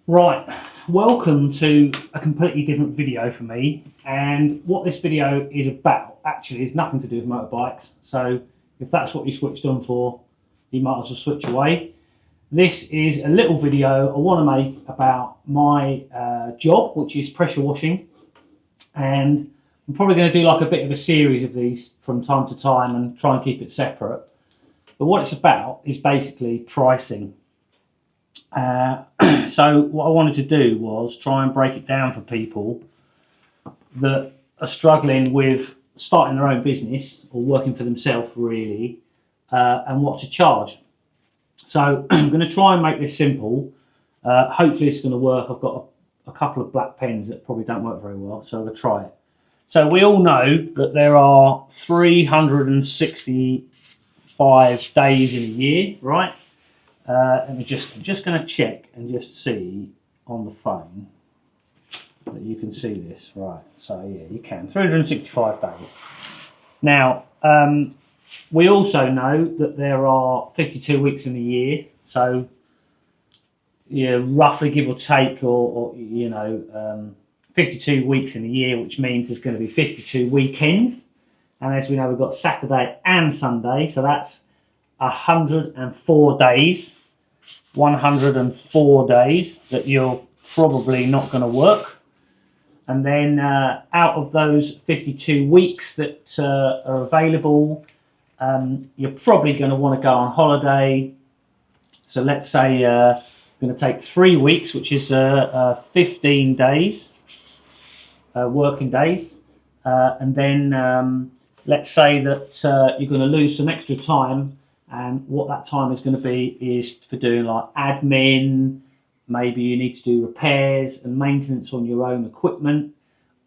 Right, welcome to a completely different video for me, and what this video is about actually is nothing to do with motorbikes, so if that's what you switched on for, you might as well switch away. This is a little video I want to make about my job, which is pressure washing, and I'm probably going to do like a bit of a series of these from time to time and try and keep it separate. But what it's about is basically pricing. So what I wanted to do was try and break it down for people that are struggling with starting their own business or working for themselves really, and what to charge. So I'm going to try and make this simple. Hopefully it's going to work. I've got a couple of black pens that probably don't work very well, so I'm going to try it. So we all know that there are 365 days in a year, right? I'm just going to check and just see on the phone that you can see this, right? So yeah, you can 365 days. Now we also know that there are 52 weeks in a year, so yeah, roughly give or take, or 52 weeks in a year, which means there's going to be 52 weekends, and as we know, we've got Saturday and Sunday, so that's 104 days. 104 days that you're probably not going to work, and then out of those 52 weeks that are available, you're probably going to want to go on holiday. So let's say you're going to take 3 weeks, which is 15 days, working days, and then let's say that you're going to lose some extra time. And what that time is going to be is for doing like admin, maybe you need to do repairs and maintenance on your own equipment,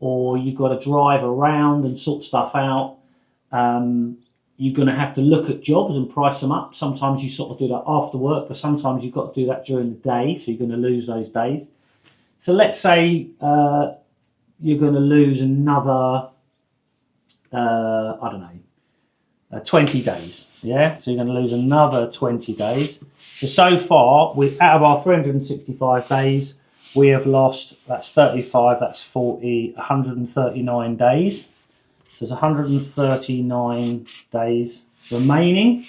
or you've got to drive around and sort stuff out. You're going to have to look at jobs and price them up. Sometimes you sort of do that after work, but sometimes you've got to do that during the day, so you're going to lose those days. So let's say you're going to lose another, I don't know, 20 days, yeah, so you're going to lose another 20 days. So far, out of our 365 days, we have lost, that's 35, that's 40, 139 days. So there's 139 days remaining.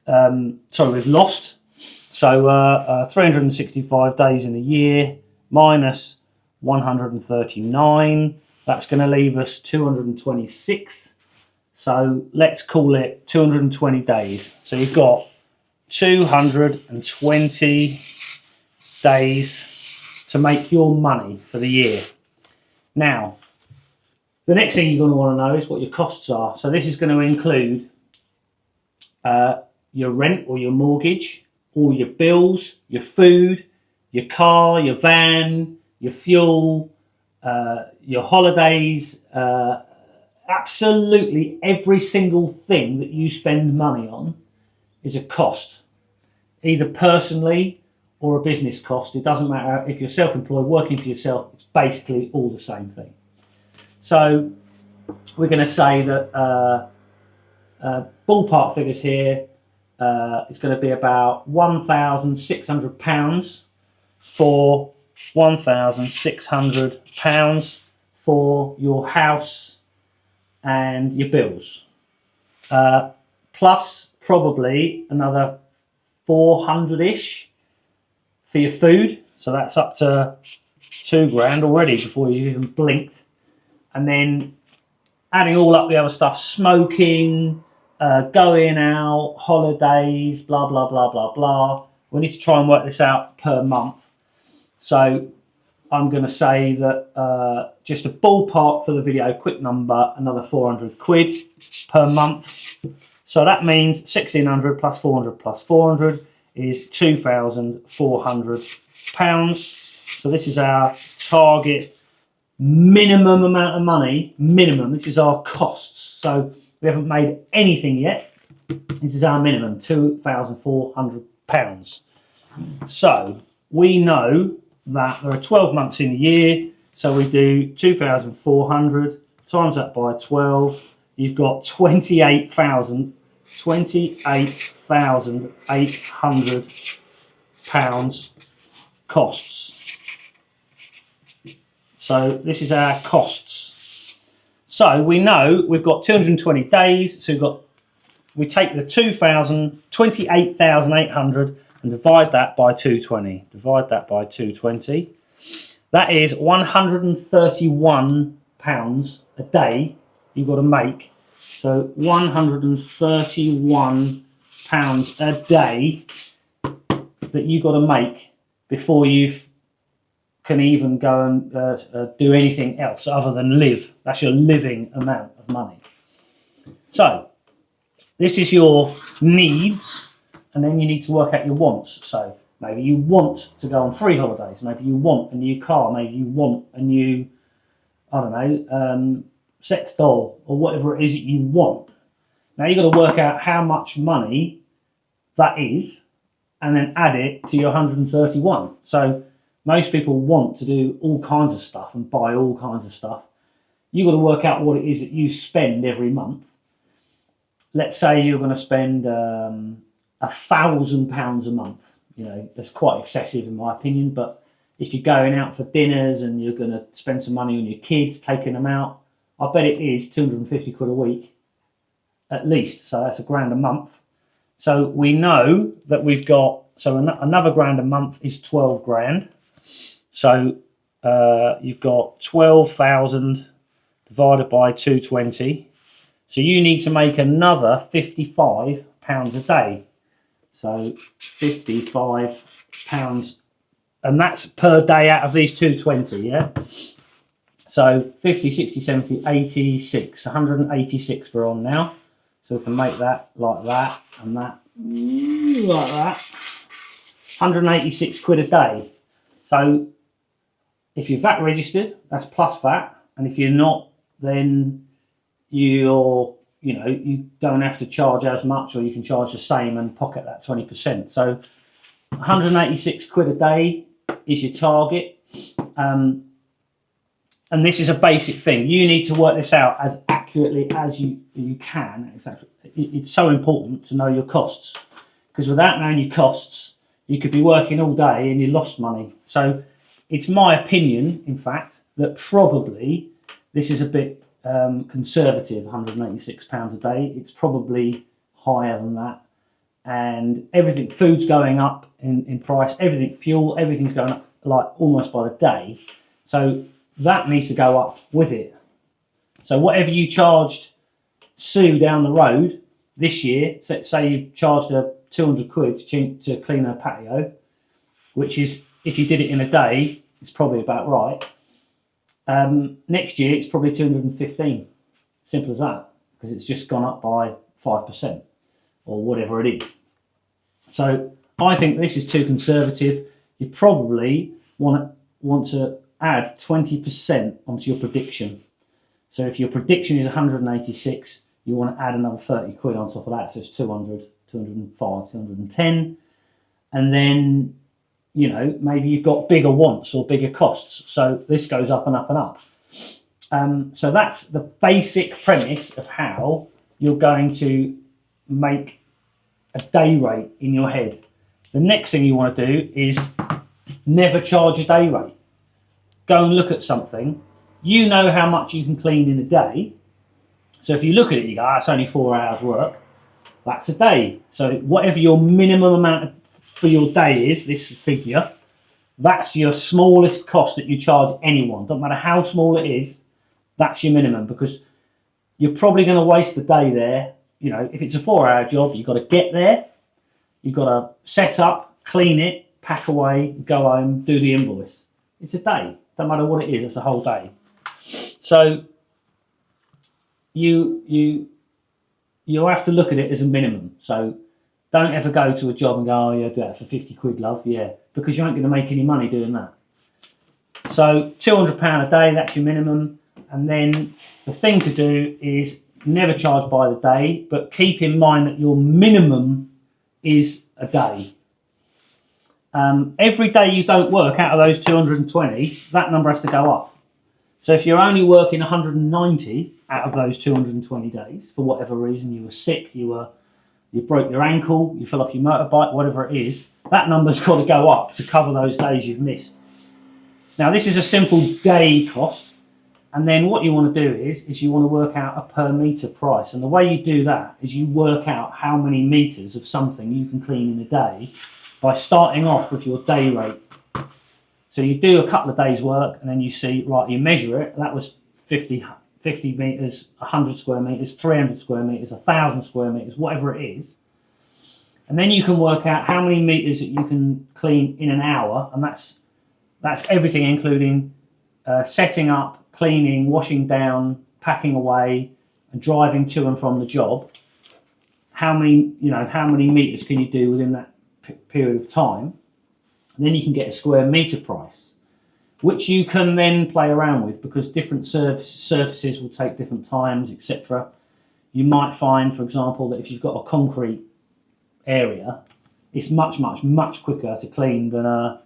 We've lost. So 365 days in a year minus 139, that's going to leave us 226. So let's call it 220 days. So you've got 220 days to make your money for the year. Now, the next thing you're going to want to know is what your costs are. So this is going to include your rent or your mortgage, all your bills, your food, your car, your van, your fuel, your holidays, absolutely every single thing that you spend money on is a cost, either personally or a business cost. It doesn't matter if you're self-employed, working for yourself, it's basically all the same thing. So we're going to say that ballpark figures here, it's going to be about £1,600 for £1,600 for your house and your bills, plus probably another 400-ish for your food. So that's up to £2,000 already before you even blinked. And then adding all up the other stuff, smoking, going out, holidays, blah, blah, blah, blah, blah. We need to try and work this out per month. So I'm going to say that just a ballpark for the video, quick number, another 400 quid per month. So that means 1,600 plus 400 plus 400 is £2,400. So this is our target minimum amount of money, minimum. This is our costs. So we haven't made anything yet. This is our minimum, £2,400. So we know that there are 12 months in a year, so we do 2,400 times that by 12. You've got 28,800 pounds costs. So this is our costs. So we know we've got 220 days. So we take the 28,800 and divide that by 220. Divide that by 220. That is £131 a day you've got to make. So £131 a day that you've got to make before you can even go and do anything else other than live. That's your living amount of money. So this is your needs, and then you need to work out your wants. So maybe you want to go on 3 holidays. Maybe you want a new car. Maybe you want a new, I don't know, sex doll or whatever it is that you want. Now you've got to work out how much money that is and then add it to your 131. So most people want to do all kinds of stuff and buy all kinds of stuff. You've got to work out what it is that you spend every month. Let's say you're going to spend £1,000 a month. You know, that's quite excessive in my opinion, but if you're going out for dinners and you're going to spend some money on your kids, taking them out, I bet it is 250 quid a week at least. So that's £1,000 a month. So we know that we've got, so another £1,000 a month is 12 grand. So you've got 12,000 divided by 220. So you need to make another £55 a day. So £55, and that's per day out of these 220, yeah? So 50, 60, 70, 86, 186 we're on now. So we can make that like that and that like that. 186 quid a day. So if you're VAT registered, that's plus VAT, and if you're not, then you don't have to charge as much, or you can charge the same and pocket that 20%. So 186 quid a day is your target. And this is a basic thing. You need to work this out as accurately as you can. It's so important to know your costs, because without knowing your costs, you could be working all day and you lost money. So it's my opinion, in fact, that probably this is a bit conservative, £186 a day. It's probably higher than that. And everything, food's going up in price, everything, fuel, everything's going up like almost by the day. So that needs to go up with it. So whatever you charged Sue down the road this year, say you charged her 200 quid to clean her patio, which is, if you did it in a day, it's probably about right. Next year it's probably 215. Simple as that, because it's just gone up by 5% or whatever it is. So I think this is too conservative. You probably want to add 20% onto your prediction. So if your prediction is 186, you want to add another 30 quid on top of that. So it's 200, 205, 210. And then, you know, maybe you've got bigger wants or bigger costs. So this goes up and up and up. So that's the basic premise of how you're going to make a day rate in your head. The next thing you want to do is never charge a day rate. Go and look at something. You know how much you can clean in a day. So if you look at it, you go, it's only 4 hours work. That's a day. So whatever your minimum amount for your day is, this figure, that's your smallest cost that you charge anyone. Don't matter how small it is, that's your minimum, because you're probably going to waste the day there. You know, if it's a 4-hour job, you've got to get there, you've got to set up, clean it, pack away, go home, do the invoice. It's a day. Don't matter what it is, it's a whole day. So you have to look at it as a minimum. So don't ever go to a job and go, oh yeah, do that for 50 quid, love, yeah, because you ain't going to make any money doing that. So £200 a day, that's your minimum. And then the thing to do is never charge by the day, but keep in mind that your minimum is a day. Every day you don't work out of those 220, that number has to go up. So if you're only working 190 out of those 220 days, for whatever reason, you were sick, you broke your ankle, you fell off your motorbike, whatever it is, that number's got to go up to cover those days you've missed. Now this is a simple day cost, and then what you want to do is you want to work out a per metre price, and the way you do that is you work out how many metres of something you can clean in a day by starting off with your day rate. So you do a couple of days work, and then you see, right, you measure it, that was 50 metres, 100 square metres, 300 square metres, 1,000 square metres, whatever it is. And then you can work out how many metres that you can clean in an hour, and that's everything, including setting up, cleaning, washing down, packing away, and driving to and from the job. How many metres can you do within that period of time? And then you can get a square metre price, which you can then play around with, because different surfaces will take different times, etc. You might find, for example, that if you've got a concrete area, it's much quicker to clean than a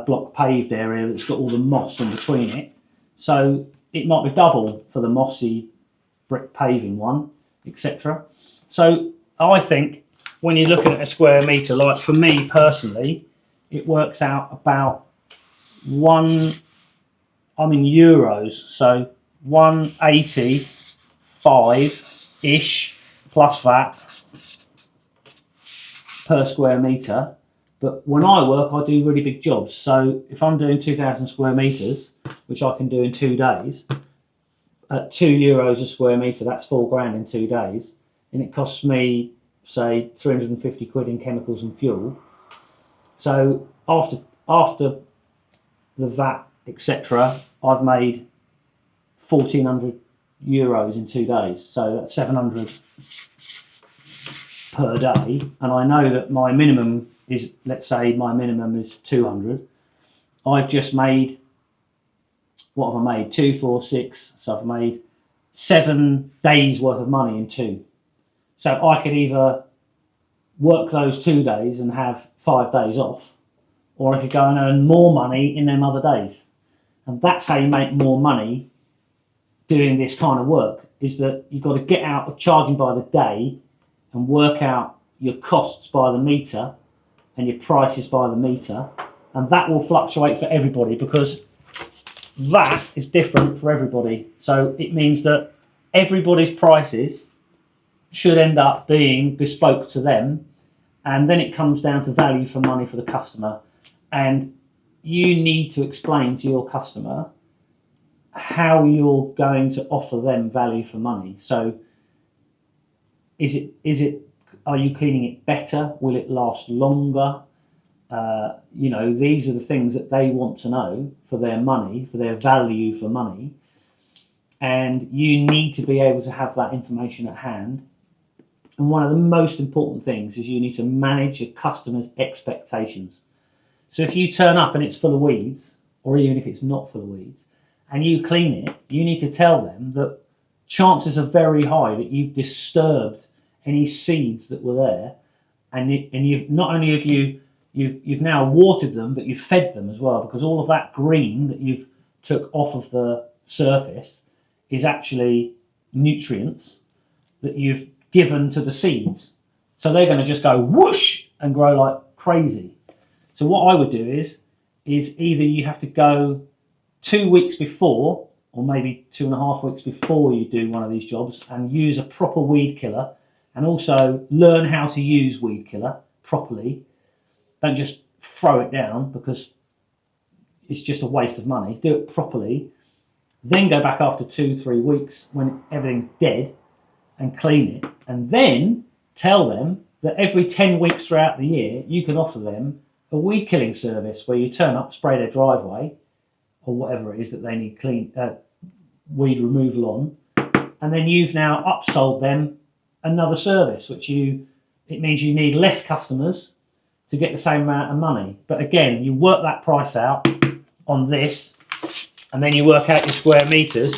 block paved area that's got all the moss in between it. So it might be double for the mossy brick paving one, etc. So I think when you're looking at a square metre, like for me personally, it works out about euros, so 185-ish plus that per square metre. But when I work, I do really big jobs. So if I'm doing 2,000 square metres, which I can do in 2 days, at €2 a square metre, that's $4,000 in 2 days, and it costs me, say, 350 quid in chemicals and fuel. So after the VAT, etc., I've made €1,400 in 2 days. So that's 700 per day, and I know that my minimum is, let's say my minimum is 200. I've just made, what have I made? 2, 4, 6. So I've made 7 days worth of money in 2. So I could either work those 2 days and have 5 days off, or I could go and earn more money in them other days. And that's how you make more money doing this kind of work, is that you've got to get out of charging by the day and work out your costs by the metre and your prices by the metre, and that will fluctuate for everybody, because that is different for everybody. So it means that everybody's prices should end up being bespoke to them, and then it comes down to value for money for the customer. And you need to explain to your customer how you're going to offer them value for money. So are you cleaning it better? Will it last longer? These are the things that they want to know for their money, for their value for money. And you need to be able to have that information at hand. And one of the most important things is you need to manage your customers' expectations. So if you turn up and it's full of weeds, or even if it's not full of weeds, and you clean it, you need to tell them that chances are very high that you've disturbed any seeds that were there, and you've not only have you've now watered them, but you've fed them as well, because all of that green that you've took off of the surface is actually nutrients that you've given to the seeds. So they're going to just go whoosh and grow like crazy. So what I would do is either you have to go 2 weeks before, or maybe 2.5 weeks before you do one of these jobs, and use a proper weed killer, and also learn how to use weed killer properly. Don't just throw it down, because it's just a waste of money. Do it properly. Then go back after 2-3 weeks when everything's dead and clean it, and then tell them that every 10 weeks throughout the year you can offer them a weed killing service, where you turn up, spray their driveway or whatever it is that they need weed removal on, and then you've now upsold them another service, it means you need less customers to get the same amount of money. But again, you work that price out on this, and then you work out your square meters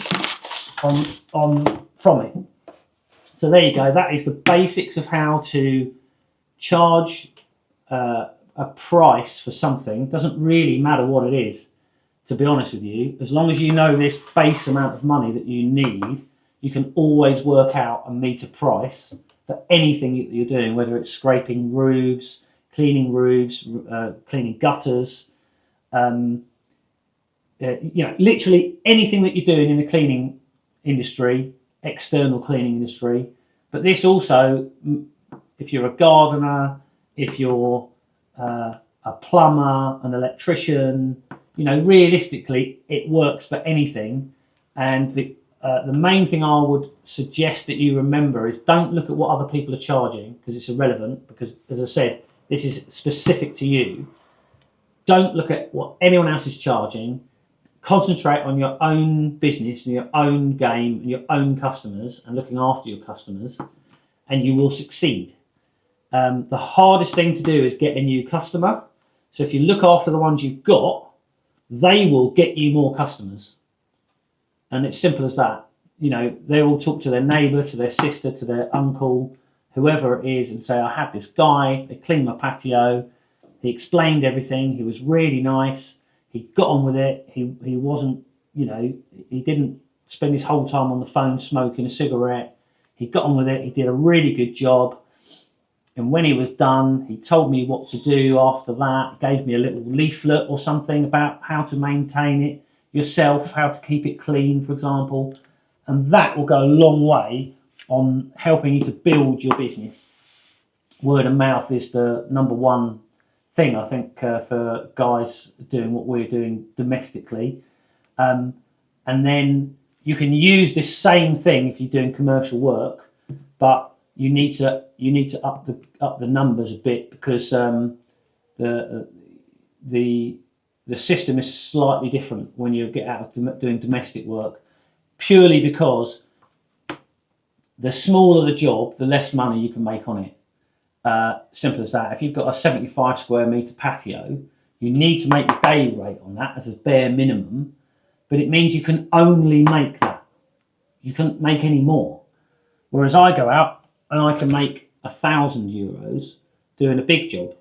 from it. So there you go. That is the basics of how to charge a price for something. It doesn't really matter what it is, to be honest with you. As long as you know this base amount of money that you need, you can always work out a meter price for anything that you're doing, whether it's scraping roofs, cleaning gutters, literally anything that you're doing in the cleaning industry, external cleaning industry. But this also, if you're a gardener, if you're a plumber, an electrician, realistically, it works for anything. And the main thing I would suggest that you remember is don't look at what other people are charging, because it's irrelevant. Because, as I said, this is specific to you. Don't look at what anyone else is charging. Concentrate on your own business and your own game and your own customers and looking after your customers, and you will succeed. The hardest thing to do is get a new customer. So if you look after the ones you've got, they will get you more customers. And it's simple as that. They will talk to their neighbour, to their sister, to their uncle, whoever it is, and say, I had this guy, they cleaned my patio, he explained everything, he was really nice, he got on with it, he wasn't, he didn't spend his whole time on the phone smoking a cigarette, he got on with it, he did a really good job. And when he was done, he told me what to do after that, gave me a little leaflet or something about how to maintain it yourself, how to keep it clean, for example. And that will go a long way on helping you to build your business. Word of mouth is the number one thing, I think, for guys doing what we're doing domestically. And then you can use this same thing if you're doing commercial work, but you need to up the numbers a bit, because the system is slightly different when you get out of doing domestic work, purely because the smaller the job, the less money you can make on it. Simple as that. If you've got a 75 square metre patio, you need to make the day rate on that as a bare minimum, but it means you can only make that. You can't make any more. Whereas I go out and I can make €1,000 doing a big job.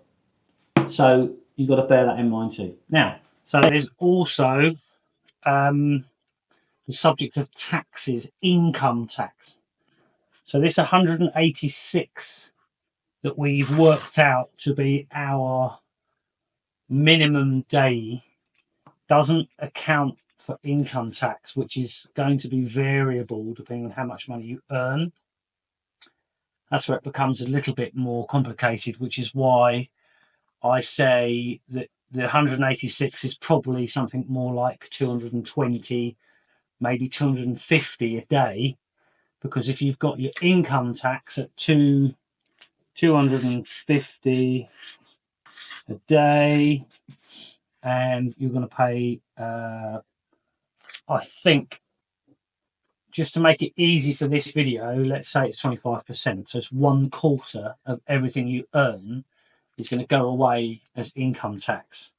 So you've got to bear that in mind too. Now, so there's also the subject of taxes, income tax. So this 186 that we've worked out to be our minimum day doesn't account for income tax, which is going to be variable depending on how much money you earn. That's where it becomes a little bit more complicated, which is why I say that the 186 is probably something more like 220, maybe 250 a day, because if you've got your income tax at 250 a day, and you're going to pay, I think, just to make it easy for this video, let's say it's 25%. So it's 1/4 of everything you earn is going to go away as income tax,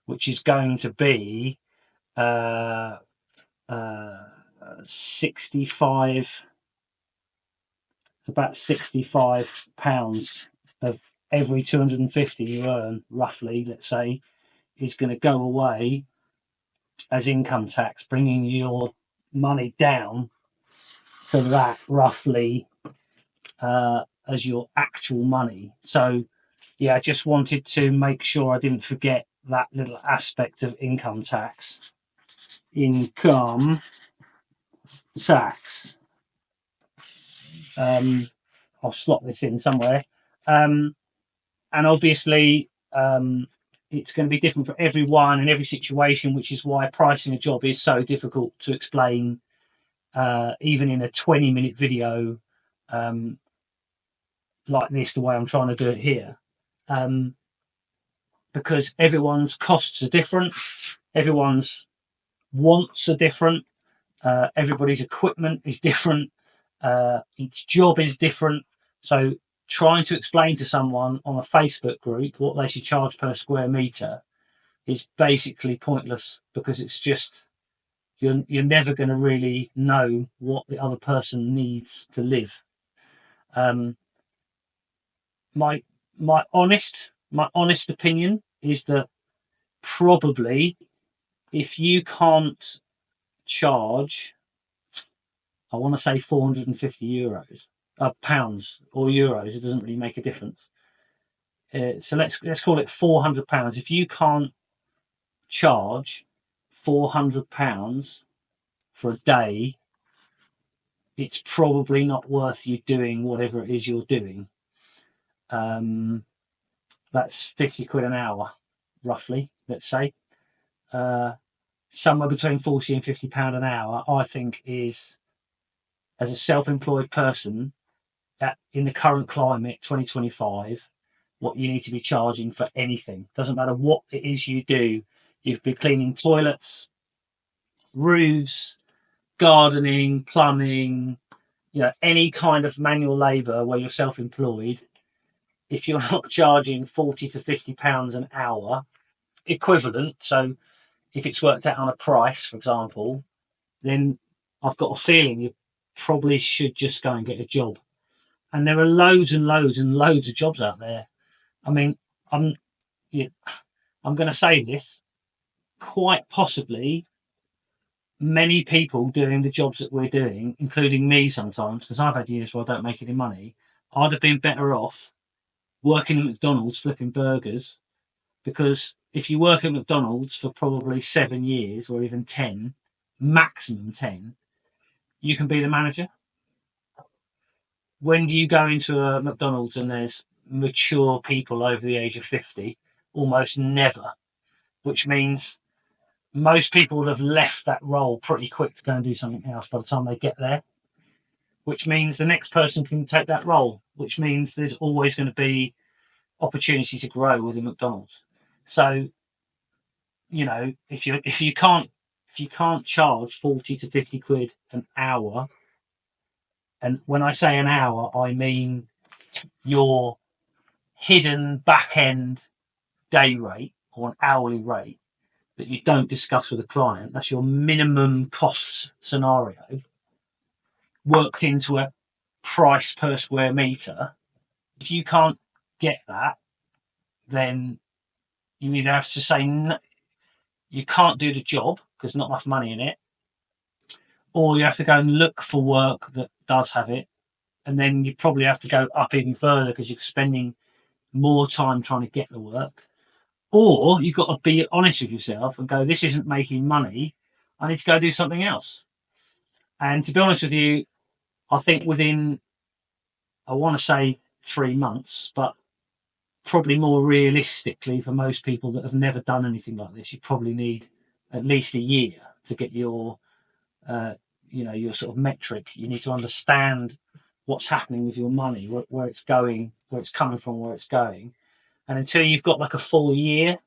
which is going to be 65, about £65 of every 250 you earn, roughly, let's say, is going to go away as income tax, bringing your money down to that roughly as your actual money. So yeah, I just wanted to make sure I didn't forget that little aspect of income tax. Income tax. I'll slot this in somewhere. And obviously, it's going to be different for everyone in every situation, which is why pricing a job is so difficult to explain, even in a 20-minute video like this, the way I'm trying to do it here. Because everyone's costs are different, everyone's wants are different, everybody's equipment is different, each job is different. So trying to explain to someone on a Facebook group what they should charge per square metre is basically pointless, because it's just, you're never going to really know what the other person needs to live. My honest opinion is that probably if you can't charge, I want to say €450, pounds or euros, it doesn't really make a difference. So let's call it £400. If you can't charge £400 for a day, it's probably not worth you doing whatever it is you're doing. That's 50 quid an hour, roughly, let's say. Somewhere between 40 and £50 an hour, I think, is, as a self-employed person, that in the current climate, 2025, what you need to be charging for anything. Doesn't matter what it is you do. You could be cleaning toilets, roofs, gardening, plumbing, any kind of manual labour where you're self-employed. If you're not charging 40 to £50 an hour, equivalent, so if it's worked out on a price, for example, then I've got a feeling you probably should just go and get a job. And there are loads and loads and loads of jobs out there. I mean, I'm going to say this, quite possibly many people doing the jobs that we're doing, including me sometimes, because I've had years where I don't make any money, I'd have been better off working at McDonald's flipping burgers, because if you work at McDonald's for probably 7 years or even 10, maximum 10, you can be the manager. When do you go into a McDonald's and there's mature people over the age of 50? Almost never, which means most people would have left that role pretty quick to go and do something else by the time they get there, which means the next person can take that role, which means there's always going to be opportunity to grow within McDonald's. So, if you can't charge 40 to 50 quid an hour, and when I say an hour, I mean your hidden back end day rate or an hourly rate that you don't discuss with a client. That's your minimum costs scenario worked into a price per square meter. If you can't get that, then you either have to say no, you can't do the job because not enough money in it, or you have to go and look for work that does have it, and then you probably have to go up even further because you're spending more time trying to get the work. Or you've got to be honest with yourself and go, this isn't making money, I need to go do something else. And to be honest with you, I think within, I want to say 3 months, but probably more realistically for most people that have never done anything like this, you probably need at least a year to get your your sort of metric. You need to understand what's happening with your money, where it's going, where it's coming from, where it's going. And until you've got like a full year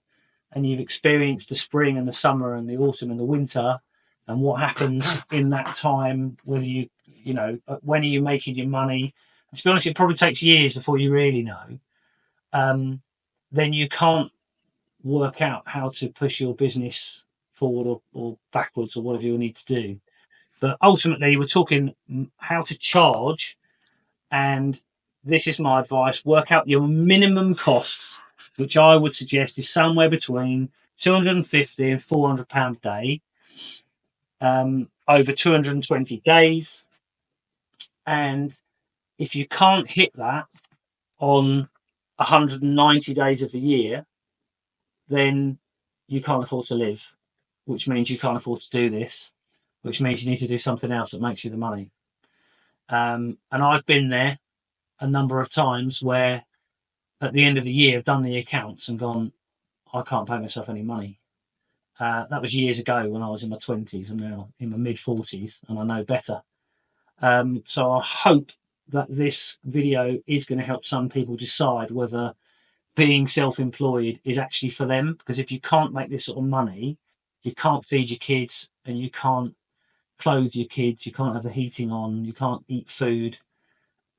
and you've experienced the spring and the summer and the autumn and the winter and what happens in that time, whether when are you making your money? And to be honest, it probably takes years before you really know. Then you can't work out how to push your business forward or backwards or whatever you need to do. But ultimately, we're talking how to charge, and this is my advice: work out your minimum costs, which I would suggest is somewhere between £250 and £400 a day, over 220 days. And if you can't hit that on 190 days of the year, then you can't afford to live, which means you can't afford to do this, which means you need to do something else that makes you the money. And I've been there a number of times where at the end of the year I've done the accounts and gone, I can't pay myself any money. That was years ago when I was in my 20s. I'm now in my mid 40s and I know better. So I hope that this video is going to help some people decide whether being self-employed is actually for them, because if you can't make this sort of money, you can't feed your kids and you can't clothe your kids, you can't have the heating on, you can't eat food.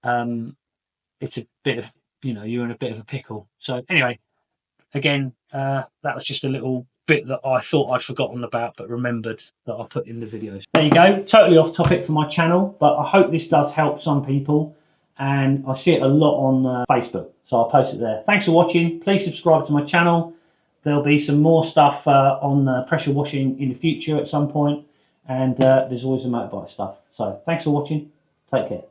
It's a bit of, you're in a bit of a pickle. So anyway, again, that was just a little bit that I thought I'd forgotten about but remembered that I put in the videos. There you go, totally off topic for my channel, but I hope this does help some people, and I see it a lot on Facebook, so I'll post it there. Thanks for watching. Please subscribe to my channel. There'll be some more stuff on pressure washing in the future at some point, and there's always the motorbike stuff. So thanks for watching, take care.